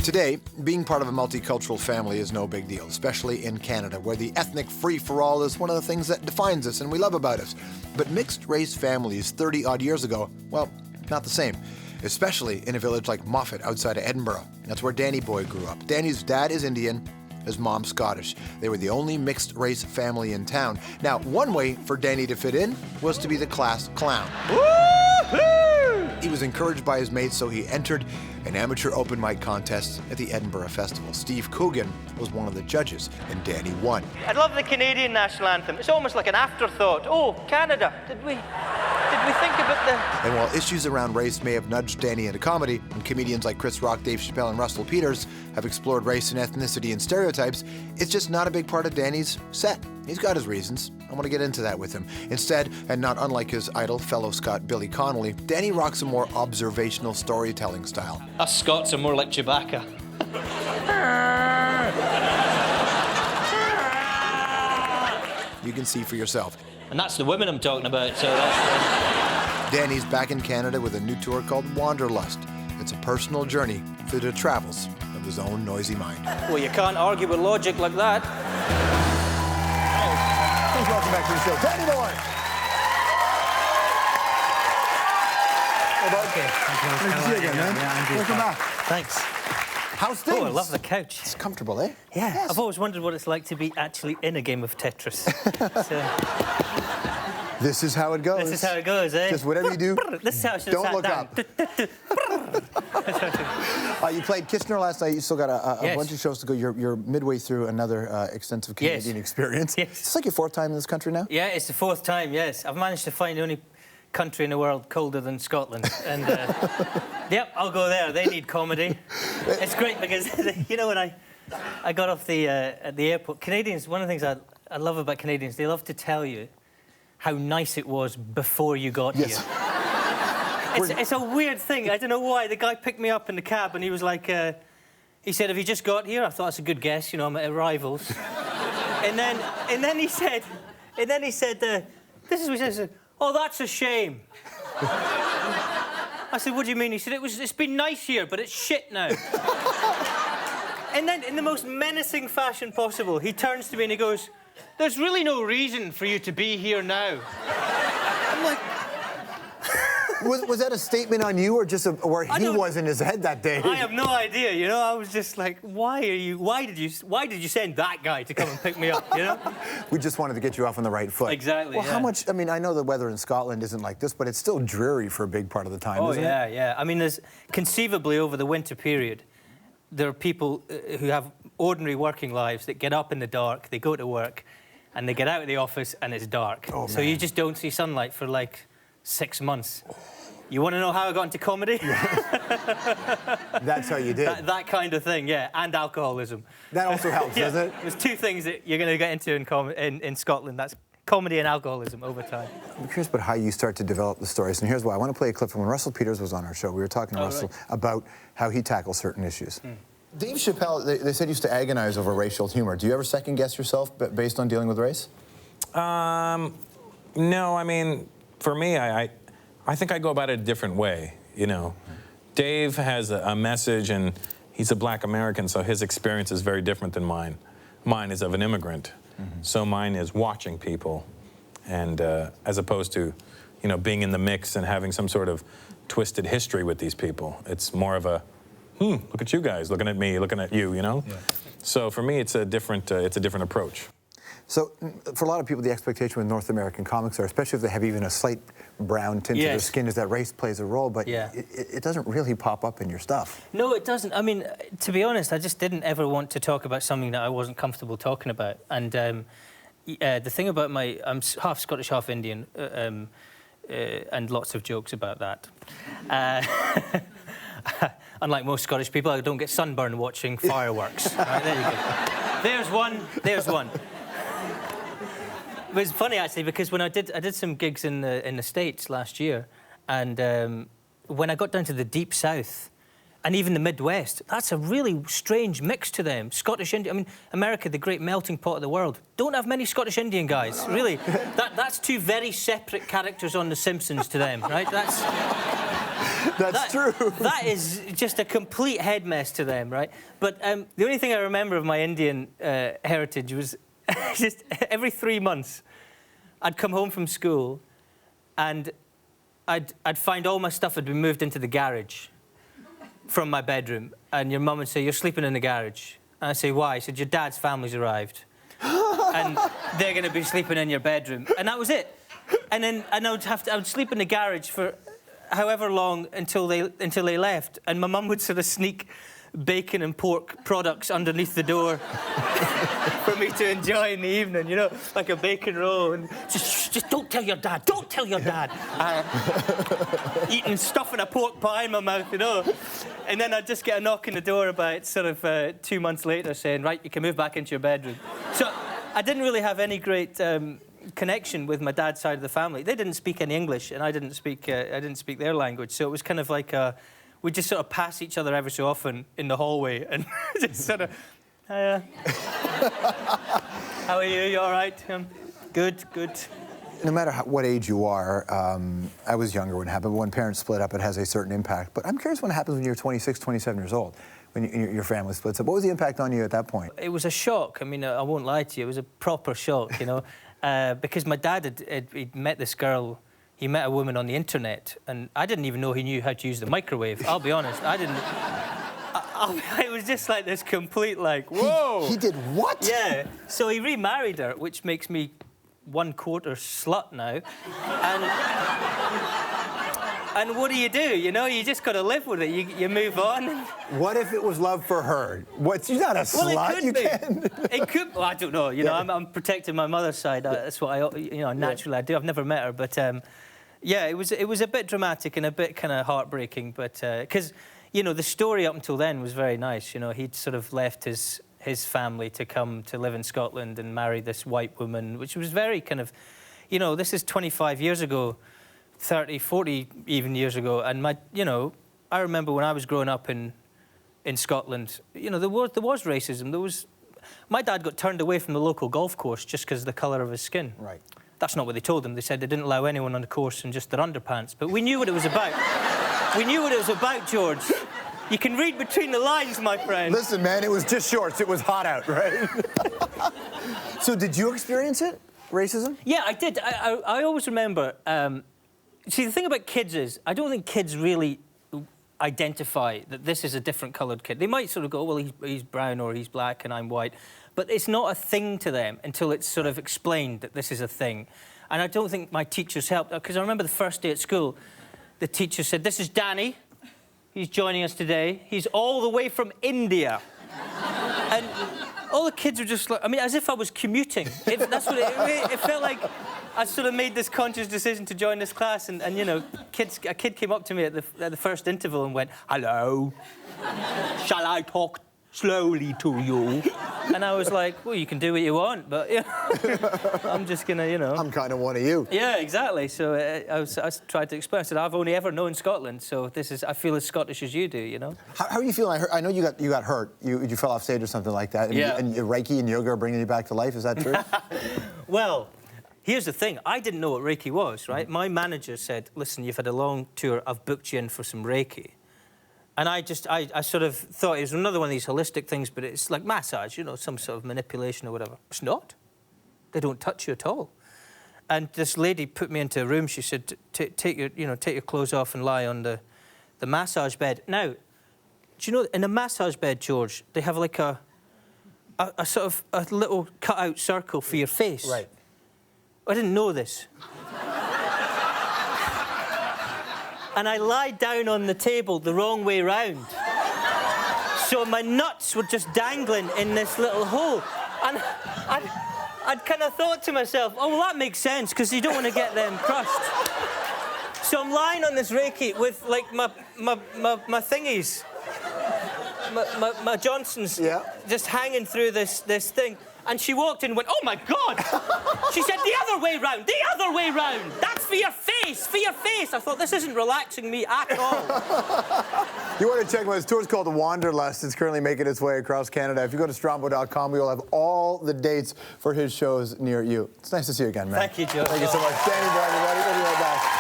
Today, being part of a multicultural family is no big deal, especially in Canada, where the ethnic free-for-all is one of the things that defines us and we love about us. But mixed-race families 30-odd years ago, well, not the same, especially in a village like Moffat outside of Edinburgh. That's where Danny Bhoy grew up. Danny's dad is Indian, his mom Scottish. They were the only mixed-race family in town. Now, one way for Danny to fit in was to be the class clown. Woo-hoo! He was encouraged by his mates, so he entered an amateur open mic contest at the Edinburgh Festival. Steve Coogan was one of the judges, and Danny won. I love the Canadian national anthem. It's almost like an afterthought. Oh, Canada, did we think about the... And while issues around race may have nudged Danny into comedy, and comedians like Chris Rock, Dave Chappelle, and Russell Peters have explored race and ethnicity and stereotypes, it's just not a big part of Danny's set. He's got his reasons. I want to get into that with him. Instead, and not unlike his idol, fellow Scot Billy Connolly, Danny rocks a more observational storytelling style. Us Scots are more like Chewbacca. You can see for yourself. And that's the women I'm talking about, so that's... Danny's back in Canada with a new tour called Wanderlust. It's a personal journey through the travels of his own noisy mind. Well, you can't argue with logic like that. Please welcome back to the show, Danny Bhoy. Okay. Nice to see you again, man. Yeah, welcome back. Thanks. How's things? Oh, I love the couch. It's comfortable, eh? Yeah. Yes. I've always wondered what it's like to be actually in a game of Tetris. This is how it goes. This is how it goes, eh? Just whatever you do, this is how I should have don't sat look down. up. You played Kitchener last night. You still got a Yes. bunch of shows to go. You're midway through another extensive Canadian experience. Yes. Is this like your fourth time in this country now? Yeah, it's the fourth time, yes. I've managed to find the only country in the world colder than Scotland. And, yep, I'll go there. They need comedy. It's great because, you know, when I got off at the airport, Canadians, one of the things I love about Canadians, they love to tell you how nice it was before you got Yes. here. It's a weird thing. I don't know why. The guy picked me up in the cab and he was like, he said, "Have you just got here?" I thought, that's a good guess, you know, I'm at arrivals. and then he said, this is what he said, "Oh, that's a shame." I said, "What do you mean?" He said, it's been nice here, but it's shit now. And then, in the most menacing fashion possible, he turns to me and he goes, "There's really no reason for you to be here now." I'm like... Was that a statement on you or just where he was in his head that day? I have no idea, you know? I was just like, why did you send that guy to come and pick me up, you know? We just wanted to get you off on the right foot. Exactly, Well, yeah. how much, I mean, I know the weather in Scotland isn't like this, but it's still dreary for a big part of the time, isn't it? Oh, yeah. I mean, there's conceivably over the winter period, there are people who have ordinary working lives that get up in the dark, they go to work, and they get out of the office and it's dark. Oh, so man. you just don't see sunlight for like 6 months. You want to know how I got into comedy? That's how you did. that kind of thing, yeah, and alcoholism. That also helps, Yeah. doesn't it? There's two things that you're going to get into in Scotland. That's comedy and alcoholism over time. I'm curious about how you start to develop the stories, and here's why. I want to play a clip from when Russell Peters was on our show. We were talking to Russell about how he tackles certain issues. Dave Chappelle, they said used to agonize over racial humor. Do you ever second-guess yourself based on dealing with race? No, I mean, for me, I think I go about it a different way, you know. Dave has a message, and he's a black American, so his experience is very different than mine. Mine is of an immigrant, so mine is watching people, and as opposed to, you know, being in the mix and having some sort of twisted history with these people. It's more of a, look at you guys, looking at me, looking at you, you know? Yeah. So for me, it's a different approach. So, for a lot of people, the expectation with North American comics are, especially if they have even a slight brown tint to their skin, is that race plays a role, but it doesn't really pop up in your stuff. No, it doesn't. I mean, to be honest, I just didn't ever want to talk about something that I wasn't comfortable talking about. And the thing about I'm half Scottish, half Indian, and lots of jokes about that. Unlike most Scottish people, I don't get sunburn watching fireworks. Right, there you go. There's one. It was funny, actually, because when I did some gigs in the States last year, and when I got down to the Deep South, and even the Midwest, that's a really strange mix to them. Scottish Indian, I mean, America, the great melting pot of the world, don't have many Scottish Indian guys, really. That's two very separate characters on The Simpsons to them, right? That's... That's true. That is just a complete head mess to them, right? But the only thing I remember of my Indian heritage was just every 3 months, I'd come home from school and I'd find all my stuff had been moved into the garage from my bedroom. And your mum would say, "You're sleeping in the garage." And I'd say, "Why?" She said, "Your dad's family's arrived. And they're going to be sleeping in your bedroom." And that was it. And then I would sleep in the garage for however long until they left. And my mum would sort of sneak bacon and pork products underneath the door for me to enjoy in the evening, you know, like a bacon roll. And just don't tell your dad, don't tell your dad. Eating stuff in a pork pie in my mouth, you know. And then I'd just get a knock on the door about sort of 2 months later saying, "Right, you can move back into your bedroom." So I didn't really have any great connection with my dad's side of the family. They didn't speak any English, and I didn't speak their language. So it was kind of like we'd just sort of pass each other every so often in the hallway and just sort of, "Hiya. How are you? You all right?" Good, good. No matter what age you are, I was younger when it happened, but when parents split up, it has a certain impact. But I'm curious when it happens when you're 26, 27 years old, when your family splits up. What was the impact on you at that point? It was a shock. I mean, I won't lie to you. It was a proper shock, you know, because my dad he'd met this girl. He met a woman on the internet, and I didn't even know he knew how to use the microwave. I'll be honest, I didn't. It was just like this complete, like, whoa. He did what? Yeah. So he remarried her, which makes me 1/4 slut now. And what do? You know, you just got to live with it. You move on. What if it was love for her? She's not a slut. Well, it could be. Can. It could. Well, I don't know. You know, I'm protecting my mother's side. That's what naturally I do. I've never met her, but yeah, it was a bit dramatic and a bit kind of heartbreaking. But because you know, the story up until then was very nice. You know, he'd sort of left his family to come to live in Scotland and marry this white woman, which was very kind of, you know, this is 25 years ago. 30, 40 even years ago, and I remember when I was growing up in Scotland, you know, there was racism. My dad got turned away from the local golf course just because of the colour of his skin. Right. That's not what they told him. They said they didn't allow anyone on the course in just their underpants. But we knew what it was about. We knew what it was about, George. You can read between the lines, my friend. Listen, man, it was just shorts. It was hot out, right? So did you experience it, racism? Yeah, I did. I always remember... See, the thing about kids is, I don't think kids really identify that this is a different coloured kid. They might sort of go, well, he's brown or he's black and I'm white. But it's not a thing to them until it's sort of explained that this is a thing. And I don't think my teachers helped. Because I remember the first day at school, the teacher said, "This is Danny. He's joining us today. He's all the way from India." And all the kids were just like, I mean, as if I was commuting. That's what it felt like. I sort of made this conscious decision to join this class, and you know, a kid came up to me at the first interval and went, "Hello, shall I talk slowly to you?" And I was like, "Well, you can do what you want, but you know, I'm just gonna, you know." I'm kind of one of you. Yeah, exactly. So I tried to explain. I said, "I've only ever known Scotland, so I feel as Scottish as you do, you know." How are you feeling? I know you got hurt. You fell off stage or something like that. Yeah. And Reiki and yoga are bringing you back to life. Is that true? Well. Here's the thing, I didn't know what Reiki was, right? My manager said, "Listen, you've had a long tour, I've booked you in for some Reiki." And I sort of thought it was another one of these holistic things, but it's like massage, you know, some sort of manipulation or whatever. It's not. They don't touch you at all. And this lady put me into a room, she said, take your clothes off and lie on the massage bed. Now, do you know, in a massage bed, George, they have like a sort of a little cut-out circle for your face. Right. I didn't know this. And I lied down on the table the wrong way round. So my nuts were just dangling in this little hole. And I'd kind of thought to myself, oh, well, that makes sense, because you don't want to get them crushed. So I'm lying on this Reiki with, like, my thingies, my Johnsons, just hanging through this thing. And she walked in and went, "Oh, my God!" She said, "The other way round, the other way round. That's for your face, for your face." I thought, this isn't relaxing me at all. You want to check out his tour? It's called the Wanderlust. It's currently making its way across Canada. If you go to Strombo.com, we will have all the dates for his shows near you. It's nice to see you again, man. Thank you, Joe. Thank you so much. Danny Bhoy, everybody. We'll be right back.